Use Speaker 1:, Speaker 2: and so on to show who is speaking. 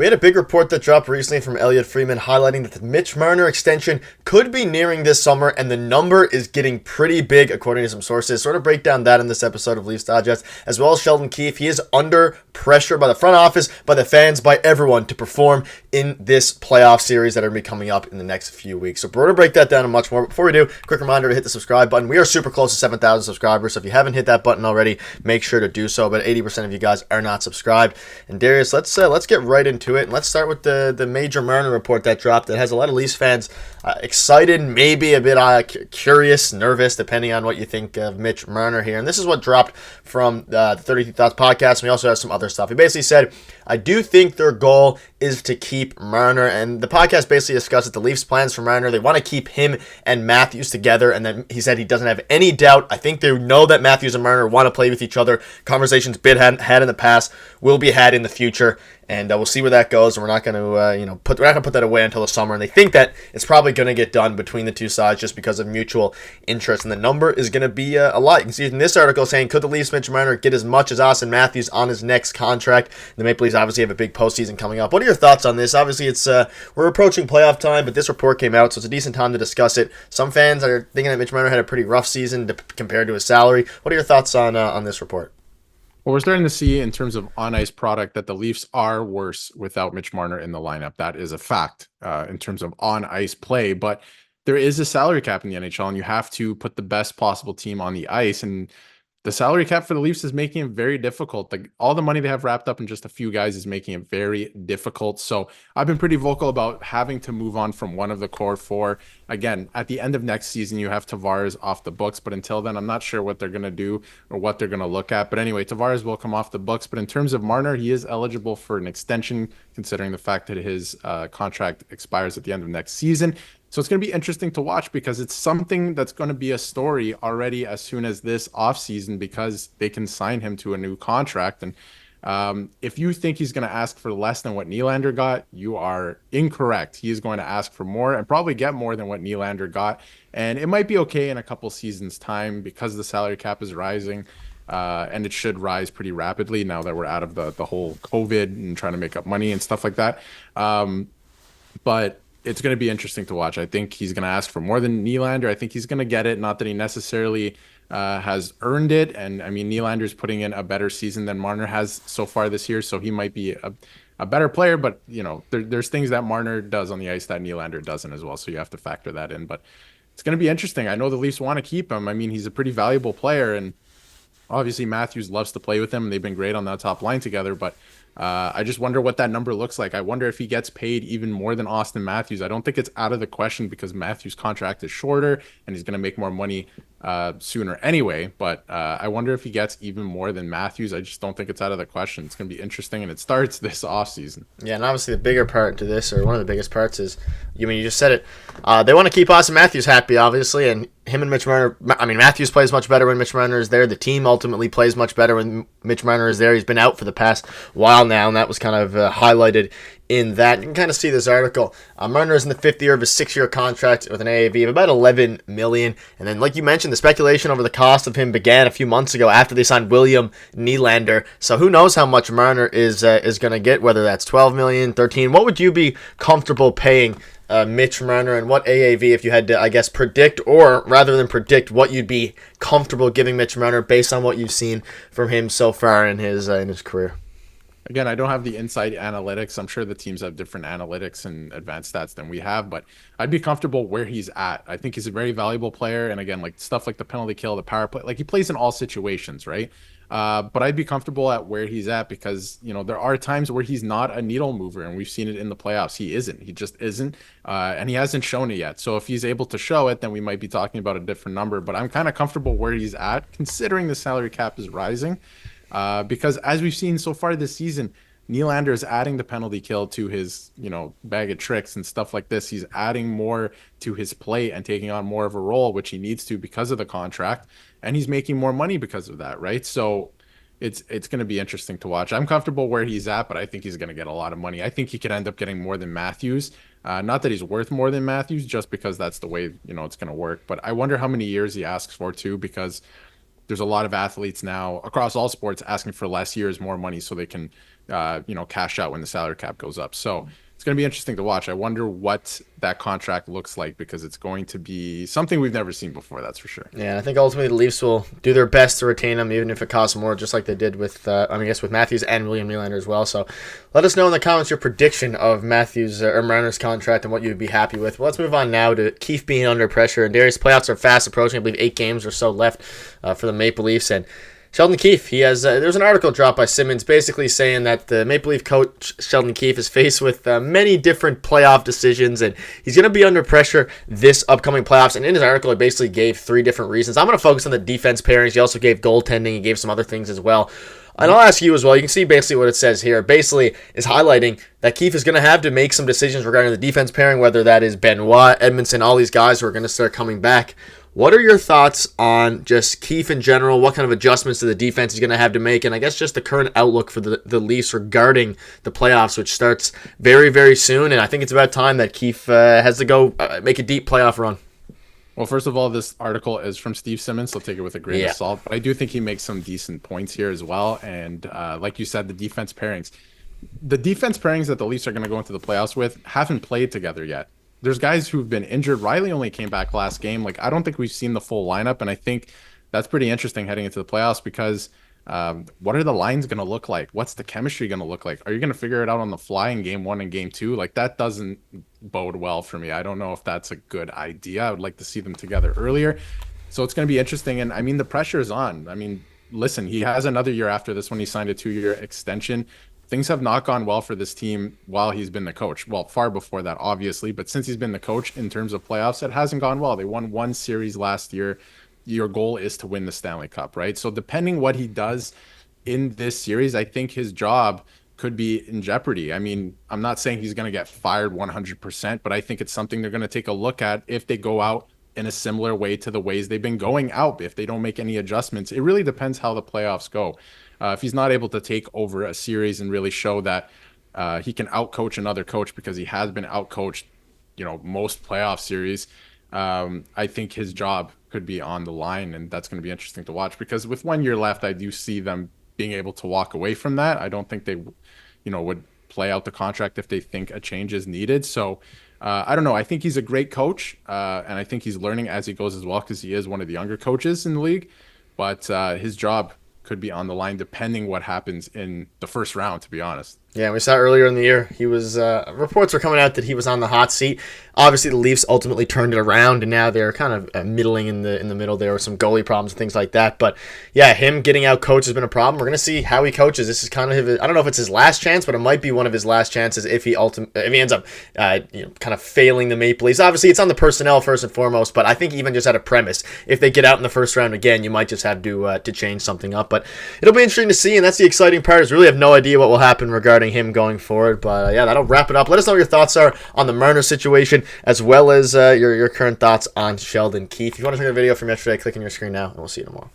Speaker 1: We had a big report that dropped recently from Elliotte Friedman highlighting that the Mitch Marner extension could be nearing this summer, and the number is getting pretty big according to some sources. Sort of break down that in this episode of Leafs Digest, as well as Sheldon Keefe. He is under pressure by the front office, by the fans, by everyone to perform in this playoff series that are going to be coming up in the next few weeks. So we're going to break that down and much more. But before we do, quick reminder to hit the subscribe button. We are super close to 7,000 subscribers, so if you haven't hit that button already, make sure to do so. But 80% of you guys are not subscribed. And Darius, let's get right into it, and let's start with the major Marner report that dropped. That has a lot of Leafs fans excited, maybe a bit curious, nervous, depending on what you think of Mitch Marner here. And this is what dropped from the 32 Thoughts podcast. And we also have some other stuff. He basically said, I do think their goal is to keep Marner. And the podcast basically discusses the Leafs' plans for Marner. They want to keep him and Matthews together. And then he said he doesn't have any doubt. I think they know that Matthews and Marner want to play with each other. Conversations been had in the past will be had in the future. And we'll see where that goes. And we're not going to, put that away until the summer. And they think that it's probably going to get done between the two sides just because of mutual interest. And the number is going to be a lot. You can see in this article saying, could the Leafs Mitch Marner get as much as Austin Matthews on his next contract? The Maple Leafs obviously have a big postseason coming up. What are your thoughts on this? Obviously, it's we're approaching playoff time, but this report came out, so it's a decent time to discuss it. Some fans are thinking that Mitch Marner had a pretty rough season compared to his salary. What are your thoughts on this report?
Speaker 2: Well, we're starting to see in terms of on-ice product that the Leafs are worse without Mitch Marner in the lineup. That is a fact in terms of on-ice play, but there is a salary cap in the NHL, and you have to put the best possible team on the ice, and the salary cap for the Leafs is making it very difficult. All the money they have wrapped up in just a few guys is making it very difficult. So I've been pretty vocal about having to move on from one of the core four. Again, at the end of next season, you have Tavares off the books. But until then, I'm not sure what they're going to do or what they're going to look at. But anyway, Tavares will come off the books. But in terms of Marner, he is eligible for an extension, considering the fact that his contract expires at the end of next season. So it's going to be interesting to watch because it's something that's going to be a story already as soon as this offseason because they can sign him to a new contract. And if you think he's going to ask for less than what Nylander got, you are incorrect. He is going to ask for more and probably get more than what Nylander got. And it might be okay in a couple seasons' time because the salary cap is rising. And it should rise pretty rapidly now that we're out of the whole COVID and trying to make up money and stuff like that. But it's going to be interesting to watch. I think he's going to ask for more than Nylander. I think he's going to get it. Not that he necessarily has earned it. And I mean, Nylander's putting in a better season than Marner has so far this year. So he might be a better player, but there's things that Marner does on the ice that Nylander doesn't as well. So you have to factor that in, but it's going to be interesting. I know the Leafs want to keep him. I mean, he's a pretty valuable player, and obviously Matthews loves to play with him. They've been great on that top line together, but I just wonder what that number looks like. I wonder if he gets paid even more than Austin Matthews. I don't think it's out of the question because Matthews' contract is shorter and he's going to make more money sooner anyway. But I wonder if he gets even more than Matthews. I just don't think it's out of the question. It's going to be interesting, and it starts this offseason.
Speaker 1: Yeah, and obviously the bigger part to this, or one of the biggest parts, is, you just said it, they want to keep Austin Matthews happy, obviously, and him and Mitch Marner, Matthews plays much better when Mitch Marner is there. The team ultimately plays much better when Mitch Marner is there. He's been out for the past while now, and that was kind of highlighted in that. You can kind of see this article. Marner is in the fifth year of his 6-year contract with an AAV of about $11 million. And then, like you mentioned, the speculation over the cost of him began a few months ago after they signed William Nylander. So who knows how much Marner is going to get, whether that's $12 million, $13 million. What would you be comfortable paying Mitch Marner, and what AAV, if you had to, I guess, predict, or rather than predict, what you'd be comfortable giving Mitch Marner based on what you've seen from him so far in his career?
Speaker 2: Again, I don't have the inside analytics. I'm sure the teams have different analytics and advanced stats than we have, but I'd be comfortable where he's at. I think he's a very valuable player. And again, like stuff like the penalty kill, the power play, like he plays in all situations, right? But I'd be comfortable at where he's at because, there are times where he's not a needle mover, and we've seen it in the playoffs. He isn't. He just isn't. And he hasn't shown it yet. So if he's able to show it, then we might be talking about a different number. But I'm kind of comfortable where he's at, considering the salary cap is rising. Because as we've seen so far this season, Nylander is adding the penalty kill to his, bag of tricks and stuff like this. He's adding more to his plate and taking on more of a role, which he needs to because of the contract. And he's making more money because of that, right? So it's going to be interesting to watch. I'm comfortable where he's at, but I think he's going to get a lot of money. I think he could end up getting more than Matthews. Not that he's worth more than Matthews, just because that's the way, it's going to work. But I wonder how many years he asks for, too, because there's a lot of athletes now across all sports asking for less years, more money, so they can cash out when the salary cap goes up. So it's going to be interesting to watch. I wonder what that contract looks like, because it's going to be something we've never seen before. That's for sure.
Speaker 1: Yeah, I think ultimately the Leafs will do their best to retain him, even if it costs more, just like they did with, with Matthews and William Nylander as well. So let us know in the comments your prediction of Matthews or Marner's contract and what you'd be happy with. Well, let's move on now to Keefe being under pressure. And Darius, playoffs are fast approaching. I believe 8 games or so left for the Maple Leafs. And Sheldon Keefe, he has. There's an article dropped by Simmons basically saying that the Maple Leaf coach Sheldon Keefe is faced with many different playoff decisions, and he's going to be under pressure this upcoming playoffs. And in his article, he basically gave 3 different reasons. I'm going to focus on the defense pairings. He also gave goaltending. He gave some other things as well. And I'll ask you as well. You can see basically what it says here. Basically, is highlighting that Keefe is going to have to make some decisions regarding the defense pairing, whether that is Benoit, Edmondson, all these guys who are going to start coming back. What are your thoughts on just Keefe in general? What kind of adjustments to the defense he's going to have to make? And I guess just the current outlook for the Leafs regarding the playoffs, which starts very, very soon. And I think it's about time that Keefe has to go make a deep playoff run.
Speaker 2: Well, first of all, this article is from Steve Simmons, so take it with a grain of salt. But I do think he makes some decent points here as well. And like you said, the defense pairings. The defense pairings that the Leafs are going to go into the playoffs with haven't played together yet. There's guys who've been injured. Riley only came back last game. Like, I don't think we've seen the full lineup, and I think that's pretty interesting heading into the playoffs, because what are the lines going to look like? What's the chemistry going to look like? Are you going to figure it out on the fly in game 1 and game 2? Like, that doesn't bode well for me. I don't know if that's a good idea. I would like to see them together earlier. So it's going to be interesting. And I mean, the pressure is on. I mean, listen, he has another year after this when he signed a 2-year extension. Things have not gone well for this team while he's been the coach. Well, far before that, obviously, but since he's been the coach in terms of playoffs, it hasn't gone well. They won 1 series last year. Your goal is to win the Stanley Cup, right? So depending what he does in this series, I think his job could be in jeopardy. I mean, I'm not saying he's going to get fired 100%, but I think it's something they're going to take a look at if they go out in a similar way to the ways they've been going out, if they don't make any adjustments. It really depends how the playoffs go. If he's not able to take over a series and really show that he can outcoach another coach, because he has been outcoached, most playoff series, I think his job could be on the line, and that's going to be interesting to watch, because with 1 year left, I do see them being able to walk away from that. I don't think they, would play out the contract if they think a change is needed. So I don't know. I think he's a great coach, and I think he's learning as he goes as well, because he is one of the younger coaches in the league. But his job could be on the line depending what happens in the first round, to be honest.
Speaker 1: Yeah, we saw earlier in the year, he was reports were coming out that he was on the hot seat. Obviously, the Leafs ultimately turned it around, and now they're kind of middling in the middle. There were some goalie problems and things like that. But yeah, him getting out coached has been a problem. We're going to see how he coaches. This is kind of I don't know if it's his last chance, but it might be one of his last chances if he ends up kind of failing the Maple Leafs. Obviously, it's on the personnel first and foremost, but I think even just at a premise, if they get out in the first round again, you might just have to change something up. But it'll be interesting to see, and that's the exciting part. Is really have no idea what will happen regarding him going forward. But yeah, that'll wrap it up. Let us know what your thoughts are on the Marner situation, as well as your current thoughts on Sheldon Keefe. If you want to check the video from yesterday, click on your screen now, and we'll see you tomorrow.